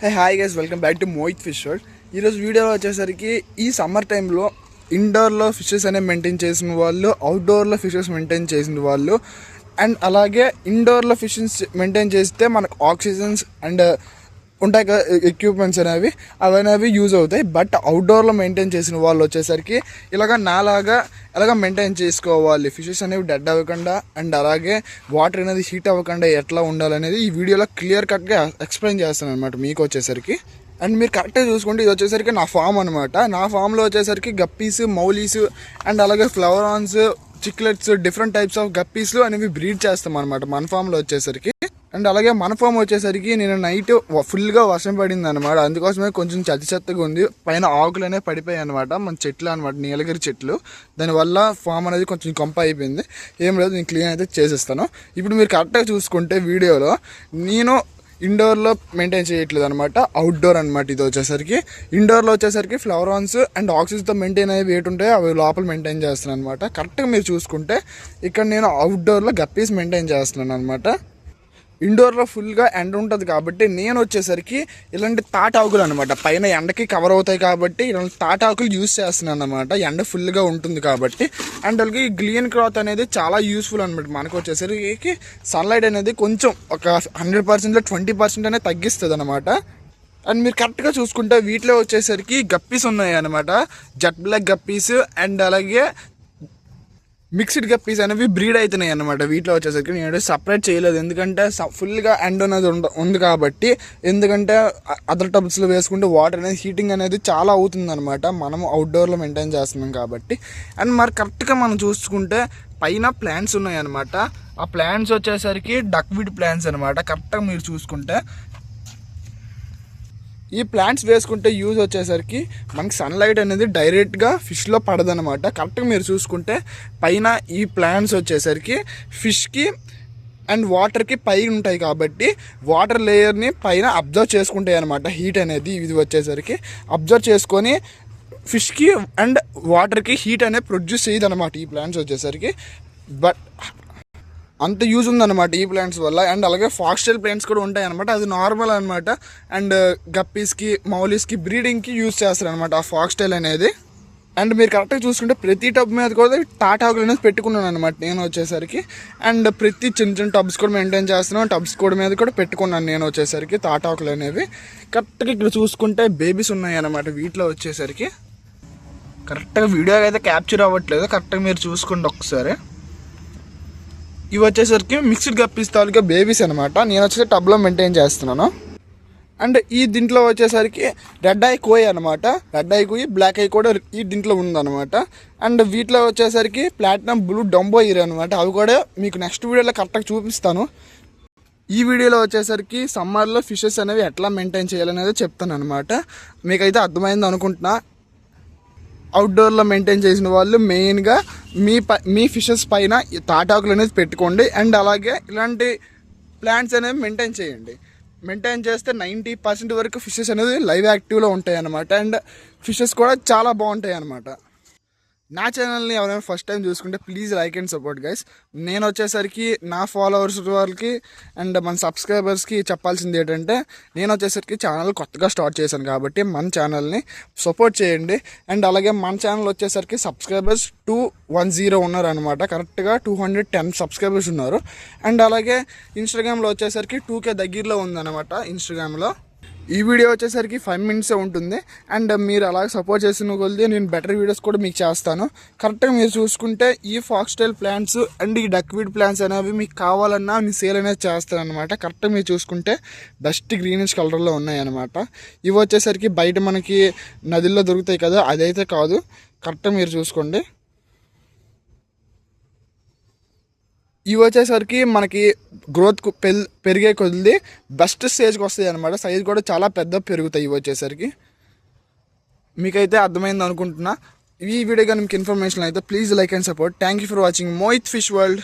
Hi guys, welcome back to Mohit fish world. ఈరోజు వీడియోలో వచ్చేసరికి ఈ సమ్మర్ టైంలో ఇండోర్లో ఫిషెస్ అనేవి మెయింటైన్ చేసిన వాళ్ళు, అవుట్డోర్లో ఫిషెస్ మెయింటైన్ చేసిన వాళ్ళు, అండ్ అలాగే ఇండోర్లో ఫిషెస్ మెయింటైన్ చేస్తే మనకు ఆక్సిజన్స్ అండ్ ఉంటాయి కదా ఎక్విప్మెంట్స్ అవనేవి యూజ్ అవుతాయి. బట్ అవుట్డోర్లో మెయింటైన్ చేసిన వాళ్ళు వచ్చేసరికి ఎలాగ మెయింటైన్ చేసుకోవాలి, ఫిషెస్ అనేవి డెడ్ అవ్వకుండా అండ్ అలాగే వాటర్ అనేది హీట్ అవ్వకుండా ఎట్లా ఉండాలనేది ఈ వీడియోలో క్లియర్ కట్గా ఎక్స్ప్లెయిన్ చేస్తాను అనమాట మీకు వచ్చేసరికి. అండ్ మీరు కరెక్ట్గా చూసుకుంటే ఇది వచ్చేసరికి నా ఫామ్ అనమాట. నా ఫామ్లో వచ్చేసరికి గప్పీస్, మౌలీస్ అండ్ అలాగే ఫ్లవరాన్స్, చిక్లెట్స్, డిఫరెంట్ టైప్స్ ఆఫ్ గప్పీస్లు అనేవి బ్రీడ్ చేస్తాం అనమాట మన ఫామ్లో వచ్చేసరికి. అండ్ అలాగే మన ఫామ్ వచ్చేసరికి నేను నైట్ ఫుల్గా వర్షం పడింది అనమాట, అందుకోసమే కొంచెం చెత్తగా ఉంది. పైన ఆకులు అనేవి పడిపోయాయి అనమాట, మన చెట్లు అనమాట, నీలగిరి చెట్లు. దానివల్ల ఫామ్ అనేది కొంచెం కొంప అయిపోయింది. ఏం లేదు, నేను క్లీన్ అయితే చేసేస్తాను. ఇప్పుడు మీరు కరెక్ట్గా చూసుకుంటే వీడియోలో నేను ఇండోర్లో మెయింటైన్ చేయట్లేదు అనమాట, అవుట్డోర్ అనమాట. ఇది వచ్చేసరికి ఇండోర్లో వచ్చేసరికి ఫ్లవరాన్స్ అండ్ ఆక్సిజన్తో మెయింటైన్ అయ్యి వేటి ఉంటాయో అవి లోపల మెయింటైన్ చేస్తున్నాను అనమాట. కరెక్ట్గా మీరు చూసుకుంటే ఇక్కడ నేను అవుట్డోర్లో గప్పీస్ మెయింటైన్ చేస్తున్నాను అనమాట. ఇండోర్లో ఫుల్గా ఎండ ఉంటుంది కాబట్టి నేను వచ్చేసరికి ఇలాంటి తాటాకులు అనమాట, పైన ఎండకి కవర్ అవుతాయి కాబట్టి ఇలాంటి తాటాకులు యూజ్ చేస్తున్నాను అనమాట, ఎండ ఫుల్గా ఉంటుంది కాబట్టి. అండ్ అలాగే ఈ గ్లీన్ క్లాత్ అనేది చాలా యూస్ఫుల్ అనమాట. మనకు వచ్చేసరికి సన్లైట్ అనేది కొంచెం ఒక 100%లో 20% అనేది తగ్గిస్తుంది అనమాట. అండ్ మీరు కరెక్ట్గా చూసుకుంటే వీటిలో వచ్చేసరికి గప్పీస్ ఉన్నాయి అనమాట, జెట్ బ్లాక్ గప్పీస్ అండ్ అలాగే మిక్స్డ్ గప్పీస్ అనేవి బ్రీడ్ అవుతున్నాయి అనమాట. వీటిలో వచ్చేసరికి నేను సపరేట్ చేయలేదు, ఎందుకంటే ఫుల్గా ఎండ్ అనేది ఉంది కాబట్టి. ఎందుకంటే అదర్ టబ్స్లో వేసుకుంటే వాటర్ అనేది హీటింగ్ అనేది చాలా అవుతుంది అనమాట, మనం అవుట్డోర్లో మెయింటైన్ చేస్తున్నాం కాబట్టి. అండ్ మరి కరెక్ట్గా మనం చూసుకుంటే పైన ప్లాంట్స్ ఉన్నాయి అనమాట. ఆ ప్లాంట్స్ వచ్చేసరికి డక్విడ్ ప్లాంట్స్ అనమాట. కరెక్ట్గా మీరు చూసుకుంటే ఈ ప్లాంట్స్ వేసుకుంటే యూజ్ వచ్చేసరికి మనకి సన్లైట్ అనేది డైరెక్ట్గా ఫిష్లో పడదనమాట. కరెక్ట్గా మీరు చూసుకుంటే పైన ఈ ప్లాంట్స్ వచ్చేసరికి ఫిష్కి అండ్ వాటర్కి పైన ఉంటాయి కాబట్టి వాటర్ లేయర్ని పైన అబ్జర్వ్ చేసుకుంటాయి అనమాట. హీట్ అనేది ఇది వచ్చేసరికి అబ్జర్వ్ చేసుకొని ఫిష్కి అండ్ వాటర్కి హీట్ అనేది ప్రొడ్యూస్ చేయదు అనమాట ఈ ప్లాంట్స్ వచ్చేసరికి. బట్ అంత యూజ్ ఉందన్నమాట ఈ ప్లాంట్స్ వల్ల. అండ్ అలాగే ఫాక్స్టైల్ ప్లాంట్స్ కూడా ఉంటాయి అనమాట, అది నార్మల్ అనమాట. అండ్ గప్పీస్కి, మౌలీస్కి బ్రీడింగ్కి యూజ్ చేస్తారు అనమాట ఆ ఫాక్స్టైల్ అనేది. అండ్ మీరు కరెక్ట్గా చూసుకుంటే ప్రతి టబ్ మీద కూడా తాటాకులు అనేది పెట్టుకున్నాను అనమాట నేను వచ్చేసరికి. అండ్ ప్రతి చిన్న టబ్స్ కూడా మెయింటైన్ చేస్తున్నాను, టబ్స్ కూడా మీద కూడా పెట్టుకున్నాను నేను వచ్చేసరికి తాటాకులు అనేవి. కరెక్ట్గా ఇక్కడ చూసుకుంటే బేబీస్ ఉన్నాయి అనమాట వీటిలో వచ్చేసరికి. కరెక్ట్గా వీడియో అయితే క్యాప్చర్ అవ్వట్లేదు, కరెక్ట్గా మీరు చూసుకోండి ఒకసారి. ఇవి వచ్చేసరికి మిక్స్డ్ గప్పీస్ తాలూకా బేబీస్ అనమాట, నేను వచ్చేసి టబ్లో మెయింటైన్ చేస్తున్నాను. అండ్ ఈ దీంట్లో వచ్చేసరికి రెడ్ ఐ కోయ్ అనమాట, రెడ్ ఐ కోయ్, బ్లాక్ ఐ కూడా ఈ దీంట్లో ఉందన్నమాట. అండ్ వీటిలో వచ్చేసరికి ప్లాటినం బ్లూ డంబో ఇయర్ అనమాట, అవి కూడా మీకు నెక్స్ట్ వీడియోలో కరెక్ట్గా చూపిస్తాను. ఈ వీడియోలో వచ్చేసరికి సమ్మర్లో ఫిషెస్ అనేవి ఎట్లా మెయింటైన్ చేయాలనేది చెప్తాను అనమాట. మీకైతే అర్థమైంది అనుకుంటున్నా. అవుట్డోర్లో మెయింటైన్ చేసిన వాళ్ళు మెయిన్గా మీ ఫిషెస్ పైన తాటాకులు అనేది పెట్టుకోండి. అండ్ అలాగే ఇలాంటి ప్లాంట్స్ అనేవి మెయింటైన్ చేయండి. మెయింటైన్ చేస్తే 90% వరకు ఫిషెస్ అనేది లైవ్ యాక్టివ్లో ఉంటాయి అన్నమాట. అండ్ ఫిషెస్ కూడా చాలా బాగుంటాయి అన్నమాట. నా ఛానల్ని ఎవరైనా ఫస్ట్ టైం చూసుకుంటే please like and support guys. నేను వచ్చేసరికి నా ఫాలోవర్స్ వాళ్ళకి అండ్ మన సబ్స్క్రైబర్స్కి చెప్పాల్సింది ఏంటంటే, నేను వచ్చేసరికి ఛానల్ కొత్తగా స్టార్ట్ చేశాను కాబట్టి మన ఛానల్ని సపోర్ట్ చేయండి. అండ్ అలాగే మన ఛానల్ వచ్చేసరికి సబ్స్క్రైబర్స్ 210 ఉన్నారు అనమాట, కరెక్ట్గా 210 సబ్స్క్రైబర్స్ ఉన్నారు. అండ్ అలాగే ఇన్స్టాగ్రామ్లో వచ్చేసరికి 2K దగ్గరలో ఉందన్నమాట ఇన్స్టాగ్రామ్లో. ఈ వీడియో వచ్చేసరికి 5 minutes ఉంటుంది. అండ్ మీరు అలాగే సపోర్ట్ చేసిన కొద్దీ నేను బెటర్ వీడియోస్ కూడా మీకు చేస్తాను. కరెక్ట్గా మీరు చూసుకుంటే ఈ ఫాక్స్టైల్ ప్లాంట్స్ అండ్ ఈ డక్విడ్ ప్లాంట్స్ అనేవి మీకు కావాలన్నా మీ సేల్ అనేది చేస్తాను అనమాట. కరెక్ట్గా మీరు చూసుకుంటే బెస్ట్ గ్రీనిష్ కలర్లో ఉన్నాయి అనమాట. ఇవి వచ్చేసరికి బయట మనకి నదుల్లో దొరుకుతాయి కదా, అదైతే కాదు. కరెక్ట్గా మీరు చూసుకోండి. ఇవి వచ్చేసరికి మనకి గ్రోత్ పెరిగే కొద్ది బెస్ట్ స్టేజ్కి వస్తాయి అనమాట. సైజ్ కూడా చాలా పెద్ద పెరుగుతాయి ఇవి వచ్చేసరికి. మీకైతే అర్థమైంది అనుకుంటున్నా. ఈ వీడియో కానీ మీకు ఇన్ఫర్మేషన్ అయితే please like and support. Thank you for watching Mohit fish world.